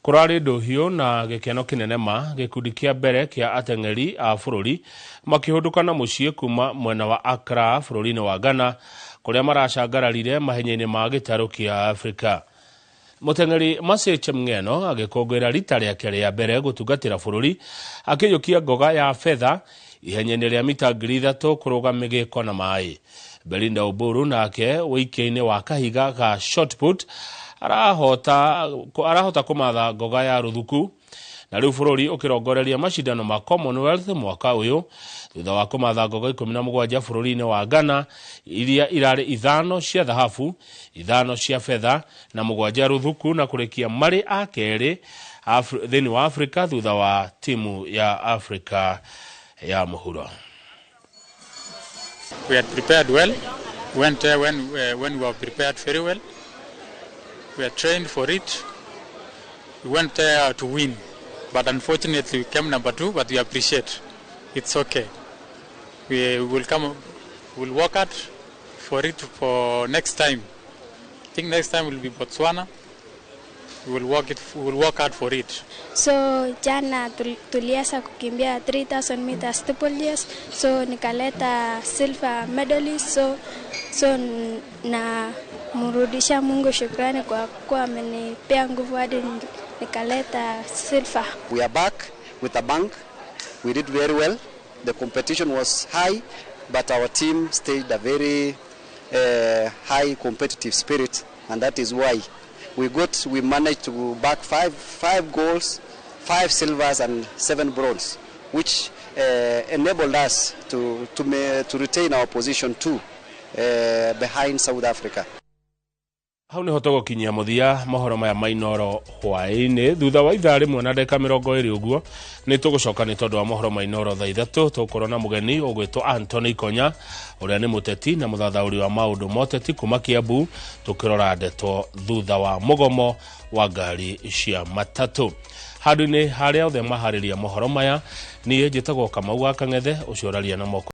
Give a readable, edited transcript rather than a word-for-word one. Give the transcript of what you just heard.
Kurari nduhio na gikeno kinene ma gikundi kia mbere kia Ateng'engeri a bũrũri makĩhũndũka na mũciĩ kuma mwena wa Accra bũrũri-inĩ wa Ghana kuria maracangararire mahenya-inĩ ma gĩtarũ kia Afrika. Mũteng'eri Ateng'engeri agĩkũngũĩra rita rĩake rĩa mbere gũtungatĩra bũrũri akĩiyũkia ngoga ya fedha ihenya-inĩ rĩa mita 3,000 kũrũga mĩgĩko na maĩ. Belinda Oburu nake wĩikia-inĩ wa kahiga ga shot put arahota kumatha ngoga ya ruthuku na riu bũrũri ũkĩrongoreria mashindano ma Commonwealth mwaka ũyũ thutha wa kumatha ngoga 17 bũrũri-inĩ wa Ghana iria irarĩ 5 cia dhahabu, 5 cia fedha na 7 ruthuku na kũrekia marĩ a kerĩ thĩinĩ wa Afrika thutha wa timu ya Afrika ya mũhuro. We had prepared well. Went there when we were prepared very well. We are trained for it. We went there to win, but unfortunately we came number 2. But we appreciate. It's okay. We will come. We'll work hard for it for next time. I think next time will be Botswana. We will work hard for it. So jana tuliweza kukimbia 3,000 meters steeplechase, so nikaleta silver medalist, so na murudisha Mungu shukrani kwa kuwa amenipea nguvu hadi nikaleta silver. We are back with a bang. We did very well. The competition was high, but our team stayed a very high competitive spirit, and that is why we managed to back five golds, 5 silvers and 7 bronze, which enabled us to retain our position 2 behind South Africa. Hau nĩ hotogo kinyia muthia mohoro maya mainoro hwaĩ-inĩ thutha wa ithaa rĩmwe na ndeka 20 ũguo nĩ tũgũcoka nĩ tondũ wa mohoro mainoro thaa 3 tũkorwo na mũgeni ũgwĩtwo Anthony Konya ũrĩa nĩ mũteti na mũthathaũri wa maũndũ moteti kuma Kiambu tũkĩrora ndeto thutha wa mũgomo wa ngari cia matatũ. Handũ-inĩ harĩa othe maharĩria mohoro maya niĩ njĩtagwo Kamau wa Kang'ethe ũcio ũraria na moko